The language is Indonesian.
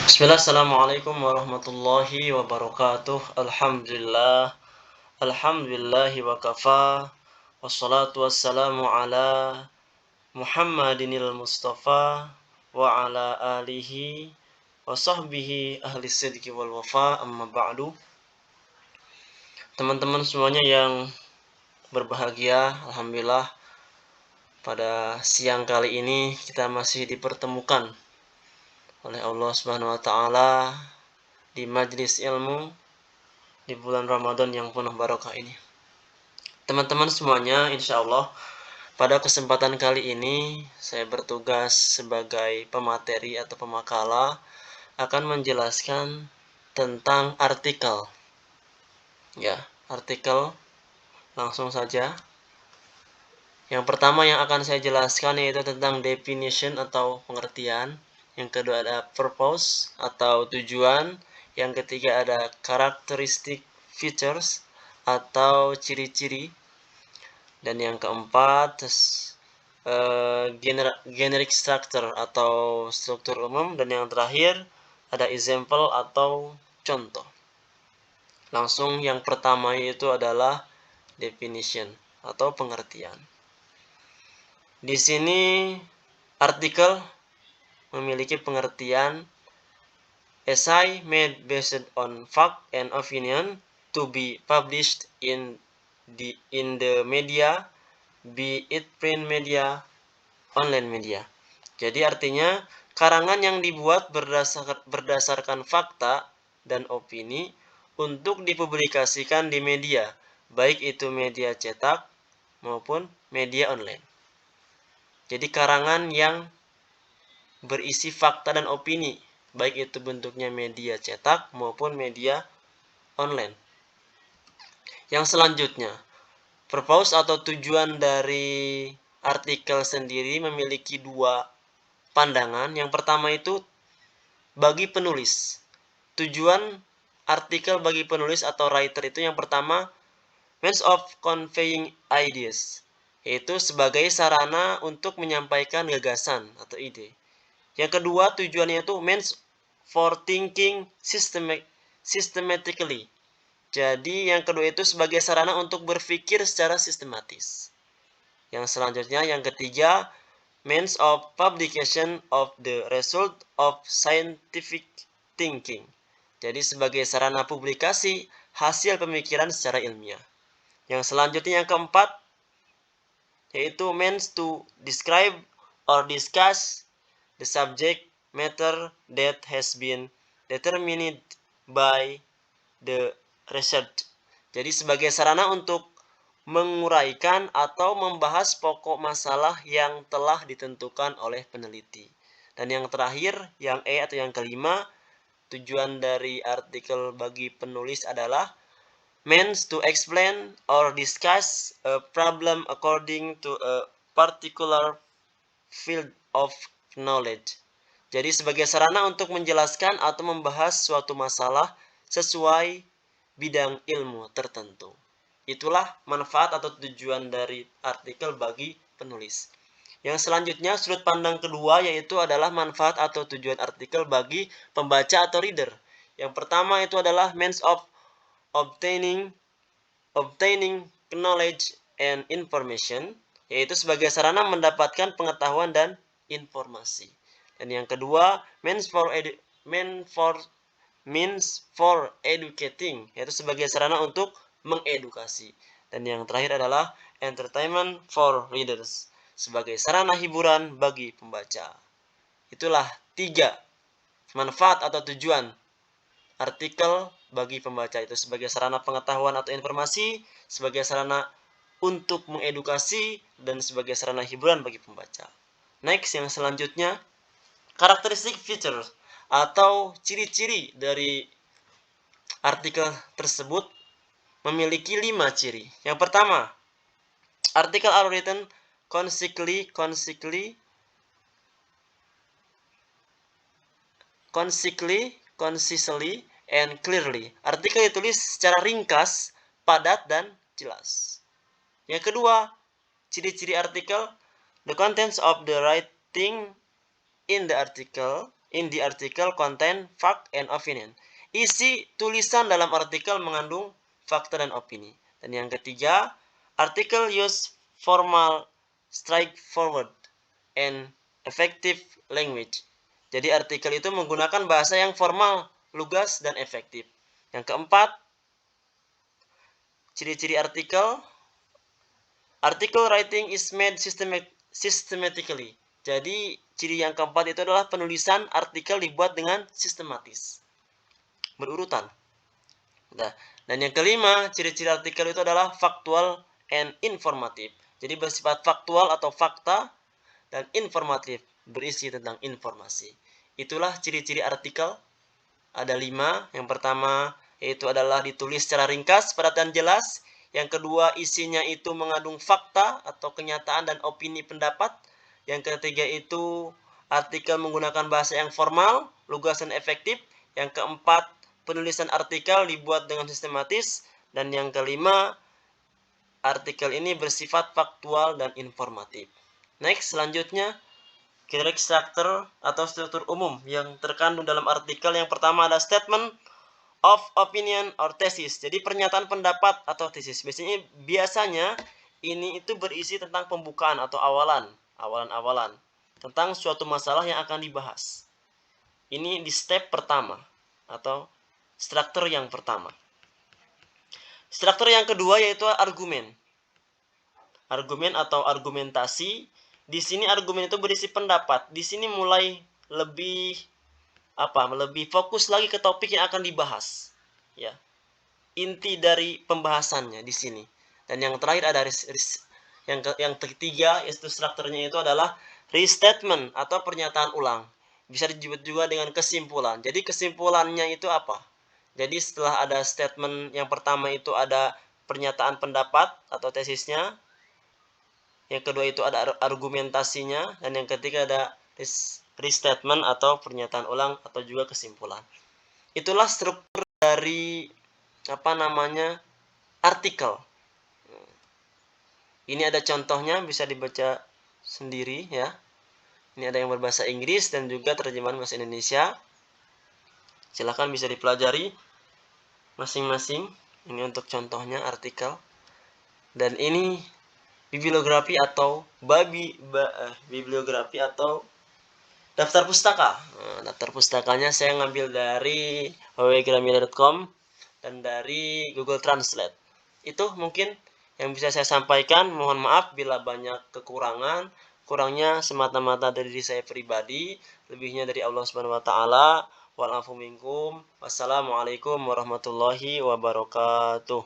Bismillah, assalamualaikum warahmatullahi wabarakatuh. Alhamdulillahi wa kafa. Wassalatu wassalamu ala Muhammadinil Mustafa wa ala alihi wa sahbihi ahli sidqi wal wafa, amma ba'du. Teman-teman semuanya yang berbahagia, alhamdulillah pada siang kali ini kita masih dipertemukan oleh Allah Subhanahu wa taala di majlis ilmu di bulan Ramadan yang penuh barokah ini. Teman-teman semuanya, insya Allah pada kesempatan kali ini saya bertugas sebagai pemateri atau pemakala akan menjelaskan tentang artikel. Ya, artikel langsung saja. Yang pertama yang akan saya jelaskan yaitu tentang definition atau pengertian. Yang kedua ada purpose atau tujuan. Yang ketiga ada characteristic features atau ciri-ciri. Dan yang keempat generic structure atau struktur umum. Dan yang terakhir ada example atau contoh. Langsung yang pertama itu adalah definition atau pengertian. Di sini artikel memiliki pengertian essay made based on fact and opinion to be published in the media, be it print media, online media. Jadi artinya karangan yang dibuat berdasarkan fakta dan opini untuk dipublikasikan di media, baik itu media cetak maupun media online. Jadi karangan yang berisi fakta dan opini, baik itu bentuknya media cetak maupun media online. Yang selanjutnya, purpose atau tujuan dari artikel sendiri memiliki dua pandangan. Yang pertama itu bagi penulis. Tujuan artikel bagi penulis atau writer itu yang pertama, means of conveying ideas, yaitu sebagai sarana untuk menyampaikan gagasan atau ide. Yang kedua, tujuannya itu means for thinking systematically. Jadi yang kedua itu sebagai sarana untuk berpikir secara sistematis. Yang selanjutnya, yang ketiga, means of publication of the result of scientific thinking. Jadi sebagai sarana publikasi hasil pemikiran secara ilmiah. Yang selanjutnya yang keempat, yaitu means to describe or discuss the subject matter that has been determined by the research. Jadi sebagai sarana untuk menguraikan atau membahas pokok masalah yang telah ditentukan oleh peneliti. Dan yang terakhir, yang E atau yang kelima, tujuan dari artikel bagi penulis adalah means to explain or discuss a problem according to a particular field of knowledge. Jadi sebagai sarana untuk menjelaskan atau membahas suatu masalah sesuai bidang ilmu tertentu. Itulah manfaat atau tujuan dari artikel bagi penulis. Yang selanjutnya sudut pandang kedua yaitu adalah manfaat atau tujuan artikel bagi pembaca atau reader. Yang pertama itu adalah means of obtaining knowledge and information, yaitu sebagai sarana mendapatkan pengetahuan dan informasi. Dan yang kedua, means for educating, yaitu sebagai sarana untuk mengedukasi. Dan yang terakhir adalah entertainment for readers, sebagai sarana hiburan bagi pembaca. Itulah 3 manfaat atau tujuan artikel bagi pembaca, itu sebagai sarana pengetahuan atau informasi, sebagai sarana untuk mengedukasi, dan sebagai sarana hiburan bagi pembaca. Next, yang selanjutnya, characteristic features atau ciri-ciri dari artikel tersebut memiliki 5 ciri. Yang pertama, article are written concisely, and clearly. Artikel ditulis secara ringkas, padat, dan jelas. Yang kedua, ciri-ciri artikel, the contents of the writing in the article in the article contain fact and opinion. Isi tulisan dalam artikel mengandung fakta dan opini. Dan yang ketiga, article use formal, straightforward, and effective language. Jadi artikel itu menggunakan bahasa yang formal, lugas, dan efektif. Yang keempat, ciri-ciri artikel. Article writing is made systematically. Jadi ciri yang keempat itu adalah penulisan artikel dibuat dengan sistematis, berurutan. Nah, dan yang kelima, ciri-ciri artikel itu adalah faktual and informatif. Jadi bersifat faktual atau fakta dan informatif, berisi tentang informasi. Itulah ciri-ciri artikel. Ada 5. Yang pertama yaitu adalah ditulis secara ringkas, padat dan jelas. Yang kedua, isinya itu mengandung fakta atau kenyataan dan opini pendapat. Yang ketiga itu artikel menggunakan bahasa yang formal, lugas dan efektif. Yang keempat, penulisan artikel dibuat dengan sistematis. Dan yang kelima, artikel ini bersifat faktual dan informatif. Next, selanjutnya, key structure atau struktur umum yang terkandung dalam artikel. Yang pertama ada statement of opinion or thesis. Jadi pernyataan pendapat atau tesis. Biasanya ini itu berisi tentang pembukaan atau awalan tentang suatu masalah yang akan dibahas. Ini di step pertama atau struktur yang pertama. Struktur yang kedua yaitu argumen. Argumen atau argumentasi. Di sini argumen itu berisi pendapat. Di sini mulai lebih fokus lagi ke topik yang akan dibahas, ya, inti dari pembahasannya di sini. Dan yang terakhir ada yang ketiga, yaitu strukturnya itu adalah restatement atau pernyataan ulang. Bisa disebut juga dengan kesimpulan. Jadi kesimpulannya itu apa? Jadi setelah ada statement yang pertama itu ada pernyataan pendapat atau tesisnya, yang kedua itu ada argumentasinya, dan yang ketiga ada restatement atau pernyataan ulang atau juga kesimpulan. Itulah struktur dari artikel. Ini ada contohnya, bisa dibaca sendiri ya. Ini ada yang berbahasa Inggris dan juga terjemahan bahasa Indonesia. Silahkan bisa dipelajari masing-masing. Ini untuk contohnya artikel. Dan ini bibliografi atau bibliografi atau daftar pustaka. Daftar pustakanya saya ngambil dari www.gramedia.com dan dari Google Translate. Itu mungkin yang bisa saya sampaikan. Mohon maaf bila banyak kekurangan. Kurangnya semata-mata dari diri saya pribadi, lebihnya dari Allah Subhanahu wa taala. Wal afu minkum. Wassalamualaikum warahmatullahi wabarakatuh.